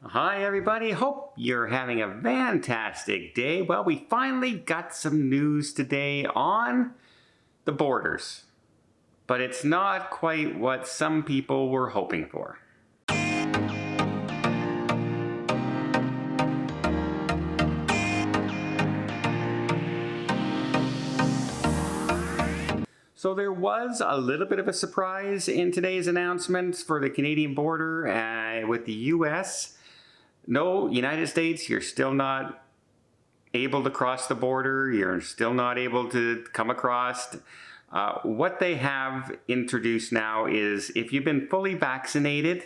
Hi everybody, hope you're having a fantastic day. Well, we finally got some news today on the borders, but it's not quite what some people were hoping for. So there was a little bit of a surprise in today's announcements for the Canadian border with the US. No, United States, you're still not able to cross the border. You're still not able to come across. What they have introduced now is if you've been fully vaccinated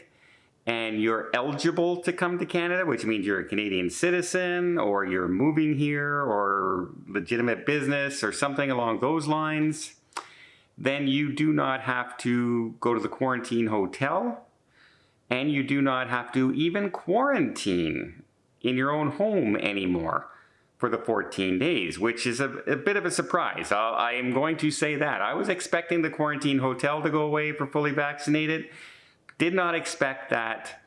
and you're eligible to come to Canada, which means you're a Canadian citizen or you're moving here or legitimate business or something along those lines, then you do not have to go to the quarantine hotel. And you do not have to even quarantine in your own home anymore for the 14 days, which is a bit of a surprise. I am going to say that. I was expecting the quarantine hotel to go away for fully vaccinated. Did not expect that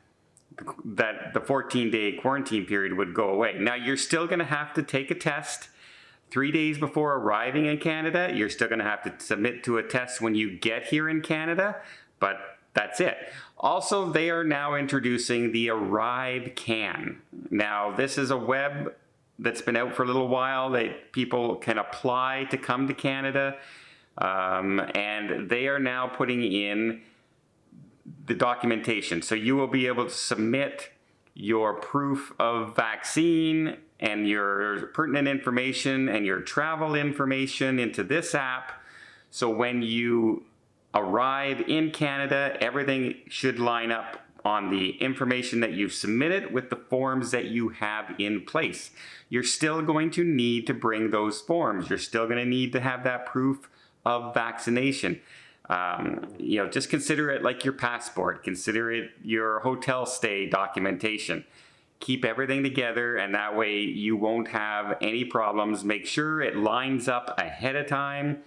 the 14-day quarantine period would go away. Now, you're still going to have to take a test 3 days before arriving in Canada. You're still going to have to submit to a test when you get here in Canada, but that's it. Also, they are now introducing the Arrive Can. Now, this is a web that's been out for a little while that people can apply to come to Canada, and they are now putting in the documentation. So you will be able to submit your proof of vaccine and your pertinent information and your travel information into this app. So when you arrive in Canada, everything should line up on the information that you've submitted with the forms that you have in place. You're still going to need to bring those forms. You're still going to need to have that proof of vaccination. Just consider it like your passport. Consider it your hotel stay documentation. Keep everything together, and that way you won't have any problems. Make sure it lines up ahead of time.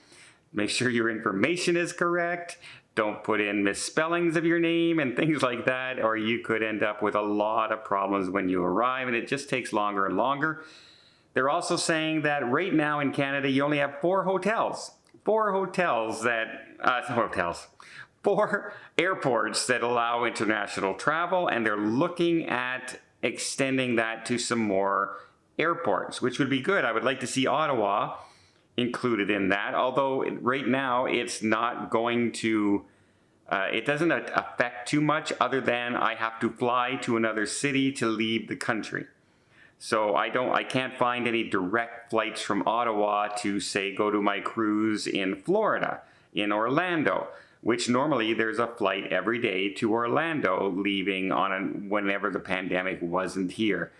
Make sure your information is correct. Don't put in misspellings of your name and things like that, or you could end up with a lot of problems when you arrive, and it just takes longer and longer. They're also saying that right now in Canada, you only have 4 hotels. 4 airports that allow international travel, and they're looking at extending that to some more airports, which would be good. I would like to see Ottawa included in that, although right now it's not going to, it doesn't affect too much other than I have to fly to another city to leave the country. So I can't find any direct flights from Ottawa to, say, go to my cruise in Florida, in Orlando, which normally there's a flight every day to Orlando leaving on whenever the pandemic wasn't here.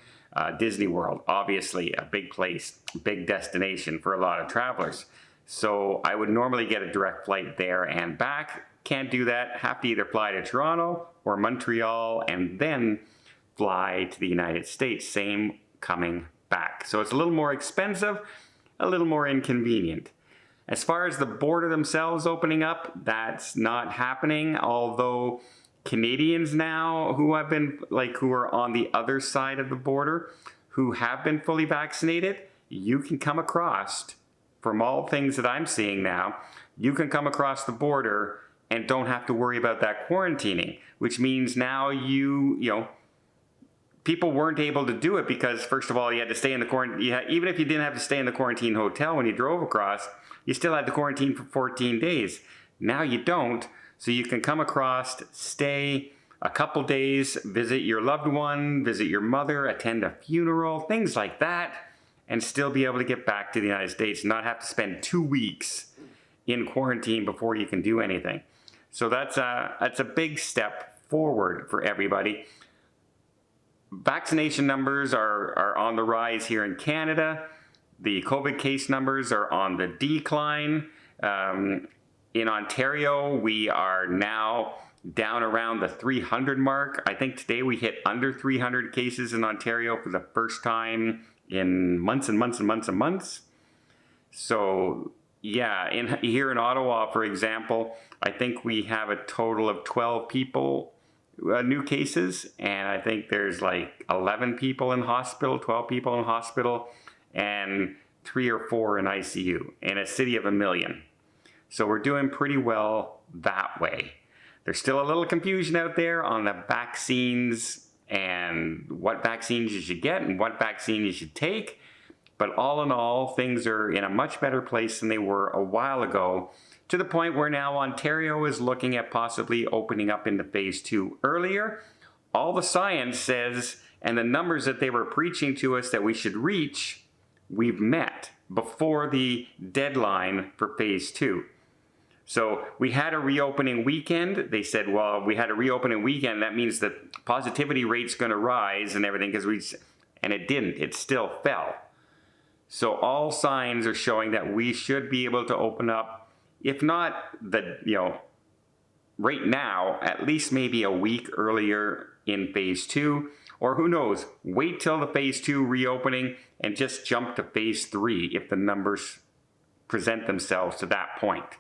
Disney World, obviously a big place, big destination for a lot of travelers. So I would normally get a direct flight there and back. Can't do that. Have to either fly to Toronto or Montreal and then fly to the United States. Same coming back. So it's a little more expensive, a little more inconvenient. As far as the border themselves opening up, that's not happening, although Canadians now who are on the other side of the border, who have been fully vaccinated, you can come across, from all things that I'm seeing now, you can come across the border and don't have to worry about that quarantining, which means now people weren't able to do it because, first of all, you had to stay in the quarantine. Even if you didn't have to stay in the quarantine hotel when you drove across, you still had to quarantine for 14 days. Now you don't. So you can come across, stay a couple days, visit your loved one, visit your mother, attend a funeral, things like that, and still be able to get back to the United States and not have to spend 2 weeks in quarantine before you can do anything. So that's a big step forward for everybody. Vaccination numbers are on the rise here in Canada. The COVID case numbers are on the decline. In Ontario, we are now down around the 300 mark. I think today we hit under 300 cases in Ontario for the first time in months and months and months and months. So yeah, here in Ottawa, for example, I think we have a total of 12 people new cases, and I think there's like 11 people in hospital, 12 people in hospital, and 3 or 4 in ICU in a city of 1 million. So we're doing pretty well that way. There's still a little confusion out there on the vaccines and what vaccines you should get and what vaccine you should take. But all in all, things are in a much better place than they were a while ago, to the point where now Ontario is looking at possibly opening up into phase 2 earlier. All the science says, and the numbers that they were preaching to us that we should reach, we've met before the deadline for phase 2. So we had a reopening weekend. They said, well, we had a reopening weekend. That means the positivity rate's going to rise and everything, and it didn't. It still fell. So all signs are showing that we should be able to open up, if not right now, at least maybe a week earlier in phase 2, or who knows, wait till the phase 2 reopening and just jump to phase 3 if the numbers present themselves to that point.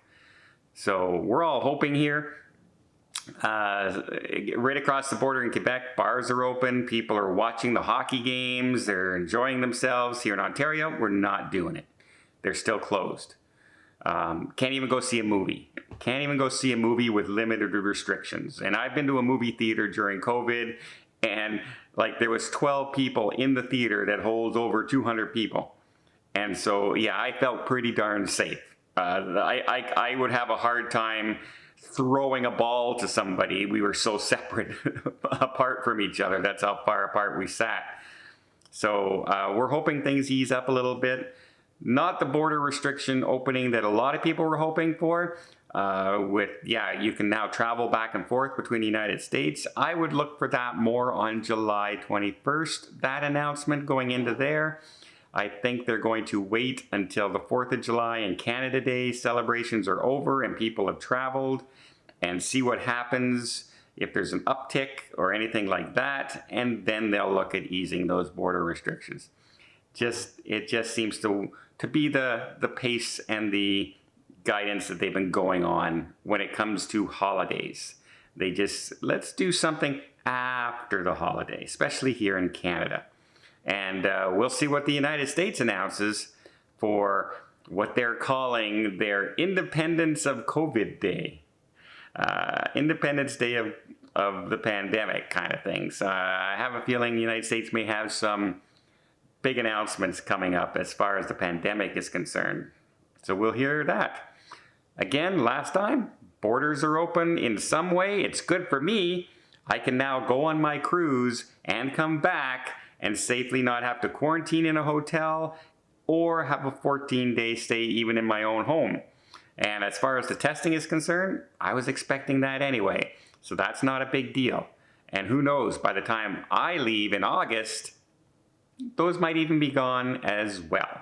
So we're all hoping here. Right across the border in Quebec, bars are open. People are watching the hockey games. They're enjoying themselves. Here in Ontario, we're not doing it. They're still closed. Can't even go see a movie. Can't even go see a movie with limited restrictions. And I've been to a movie theater during COVID, and like there was 12 people in the theater that holds over 200 people. And so, yeah, I felt pretty darn safe. I would have a hard time throwing a ball to somebody. We were so separate apart from each other. That's how far apart we sat. So we're hoping things ease up a little bit. Not the border restriction opening that a lot of people were hoping for. You can now travel back and forth between the United States. I would look for that more on July 21st, that announcement going into there. I think they're going to wait until the 4th of July and Canada Day celebrations are over and people have traveled, and see what happens, if there's an uptick or anything like that, and then they'll look at easing those border restrictions. It just seems to be the pace and the guidance that they've been going on when it comes to holidays. Let's do something after the holiday, especially here in Canada. And we'll see what the United States announces for what they're calling their Independence of COVID Day. Independence Day of the pandemic kind of things. I have a feeling the United States may have some big announcements coming up as far as the pandemic is concerned. So we'll hear that. Again, last time, borders are open in some way. It's good for me. I can now go on my cruise and come back and safely not have to quarantine in a hotel or have a 14-day stay even in my own home. And as far as the testing is concerned, I was expecting that anyway. So that's not a big deal. And who knows, by the time I leave in August, those might even be gone as well.